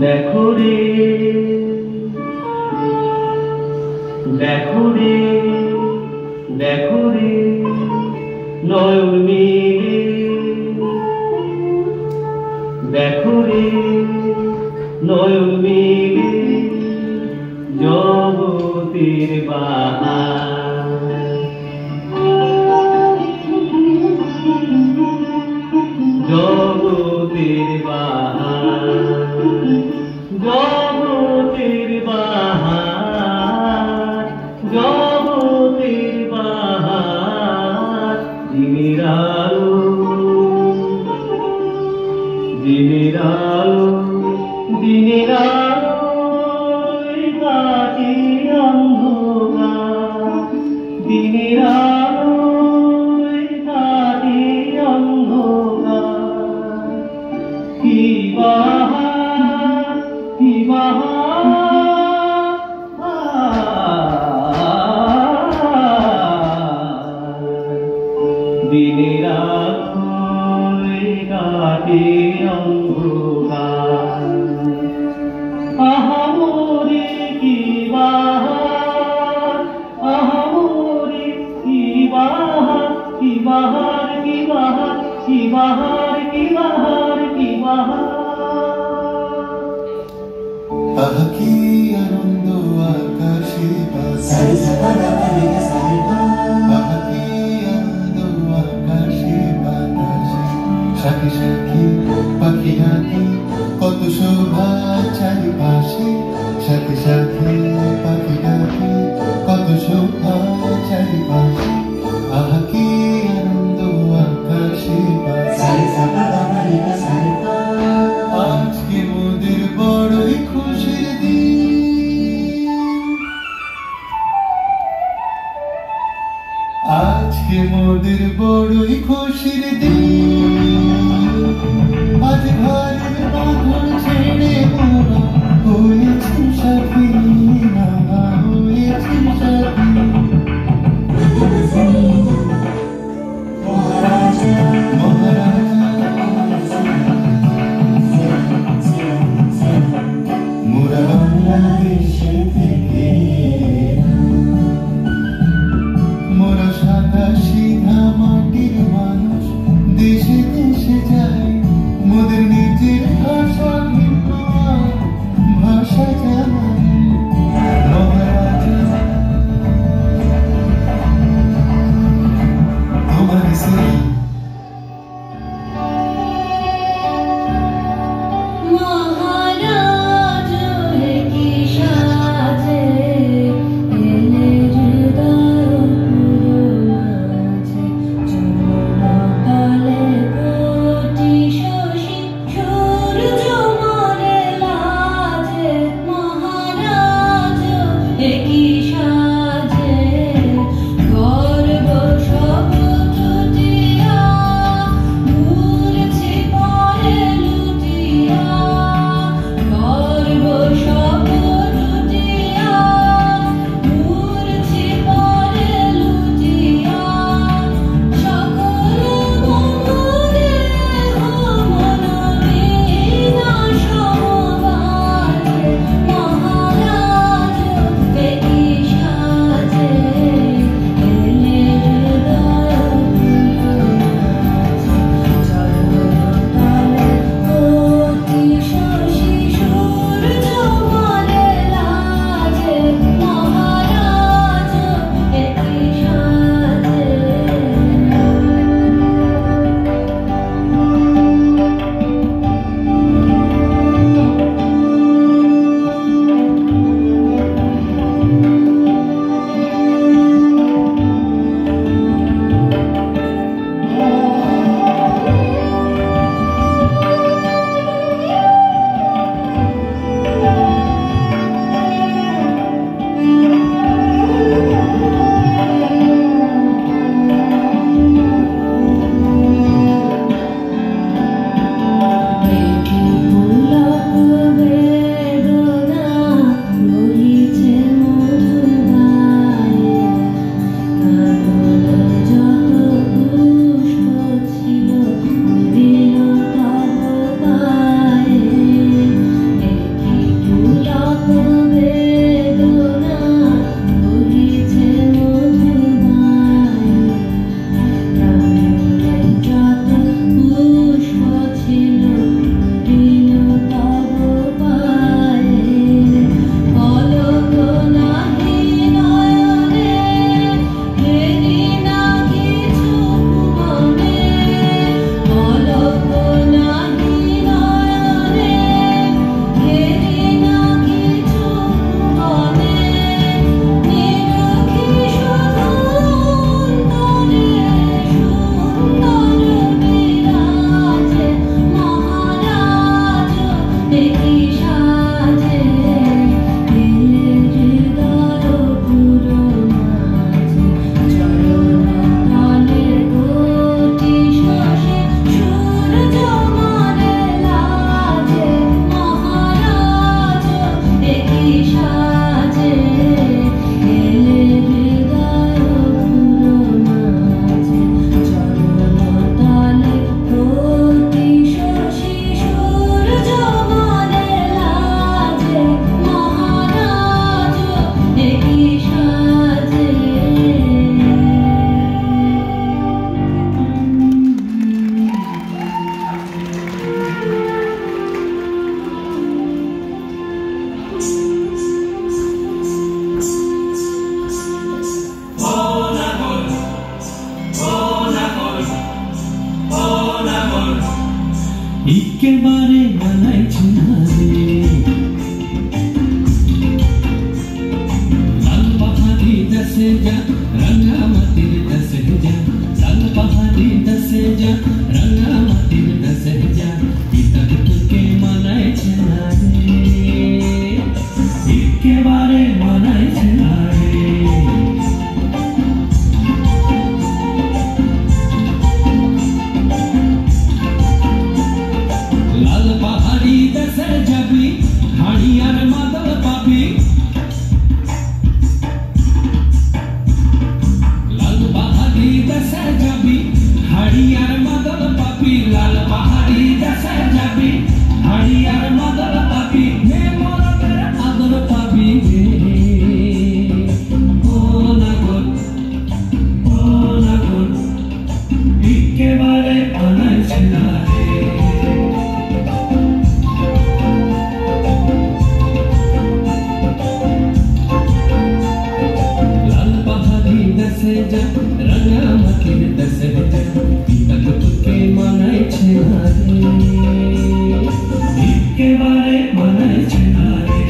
দেখো রে দেখো রে দেখো রে নয়ন মিলে, দেখো রে নয়ন মিলে জগতের বাহার। জগতের বাহার, জগতের বাহার, জগতের বাহার। দিনের আলো, দিনের আলো, দিনের আলোয় কাটে অন্ধকার। দিনের আলোয় কাটে অন্ধকার। কি বাহার, কি বাহার। দিনের আলোয় কাটে অন্ধকার। আহামরি কি বাহার, আহামরি কি বাহার, কি বাহার, কি বাহার, কি বাহার, কি বাহার, কি বাহার। আহা কি আনন্দ আকাশে বাতাসে, আহা কি আনন্দ আকাশে বাতাসে। সাথী সাথী পাখি হাতি কত শোভা চারিপাশে। সাথী সাথী পাখি হাতি কত শোভা চারিপাশে। আহা কি আনন্দ আকাশে বাতাসে। আজকে মোদের বড়ই খুশির দিন, আজকে মোদের বড়ই খুশির দিন। আজ ঘরের বাঁধন ছেড়ে মোরা হয়েছি সাথী, না হয়েছি সাথী। একেবারে মানাইছে না রে। লাল পাহাড়ি দেশে যা রাঙামাটির দেশে যা, লাল পাহাড়ি দেশে যা রাঙামাটির দেশে যা, পিতার তোকে মানাইছে না রে, একেবারে মানাইছে না রে। লাল পাহাড়ি দেশে যাবি হাড়ি আর মাদল পাবি, লাল পাহাড়ি দেশে যাবি হাড়ি আর মাদল পাবি, লাল পাহাড়ি দেশে যাবি হাড়ি আর মাদল পাবি, হে মরদের আদর পাবি রে। ও নাগর একেবারে মানাইছে না রে। লাল পাহাড়ি দেশে যা রাঙামাটির দেশে যা, পিতার তোকে মানাইছে না রে, একেবারে মানাইছে না রে।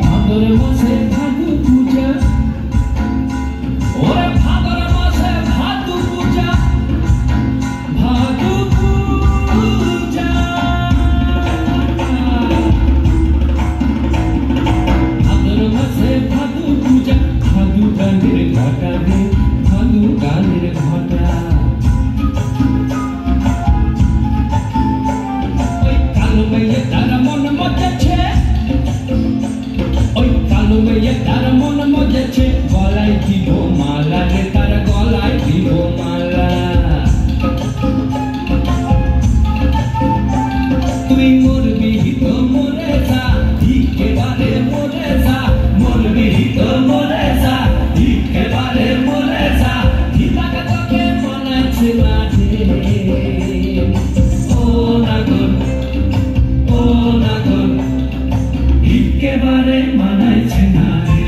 ভাদর মাসে ভাদু পূজা, ওরে ভাদর মাসে ভাদু পূজা, ভাদু পূজা, ভাদর মাসে ভাদু পূজা, ভাদু গানের ঘটা রে, ভাদু গানের ঘটা। ওই কালো মেয়ে তার মন মজেছে, ওই কালো মেয়ে তার মন মজেছে, গলায় দিব মালা রে, তার গলায় দিব মালা। তুই মরবি তো মরে যা, একেবারে মরে যা, মরবি তো মরে যা, একেবারে মরে যা, হিতাকে তোকে মানাইছে না রে। ও নাগর একেবারে মানাইছে না রে।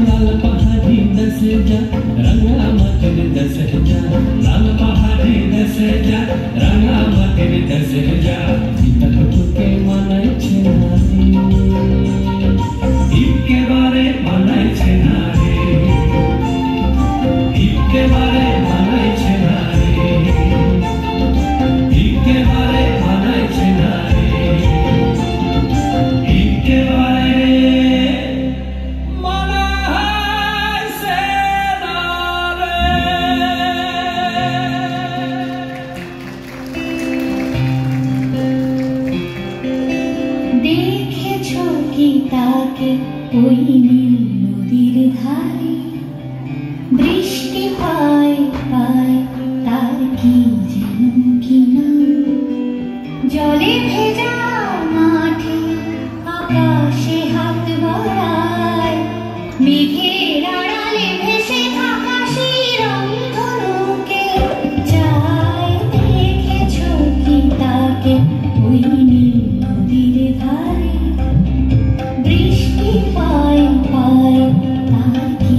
লাল পাহাড়ি দেশে যা রাঙামাটির দেশে যা, লাল পাহাড়ি দেশে যা রাঙামাটির দেশে যা, পিতার তোকে মানাইছে না রে, একেবারে মানাইছে না রে, একেবারে মানাইছে না রে, একেবারে মানাইছে না রে, একেবারে মানাইছে না রে। দেখেছো কি তাকে ওই নীল নদীর ধারে, বৃষ্টি পায় পায় তার কি যেন কি নাম, জলে ভেজা মাঠে আকাশে হাত বাড়ায়, মেঘের আড়ালে ভেসে থাকা সেই রংধনুকে চায়। দেখেছো কি তাকে ওই নীল নদীর ধারে, বৃষ্টি পায় পায় তার কি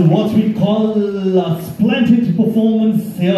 what we call a splendid performance here.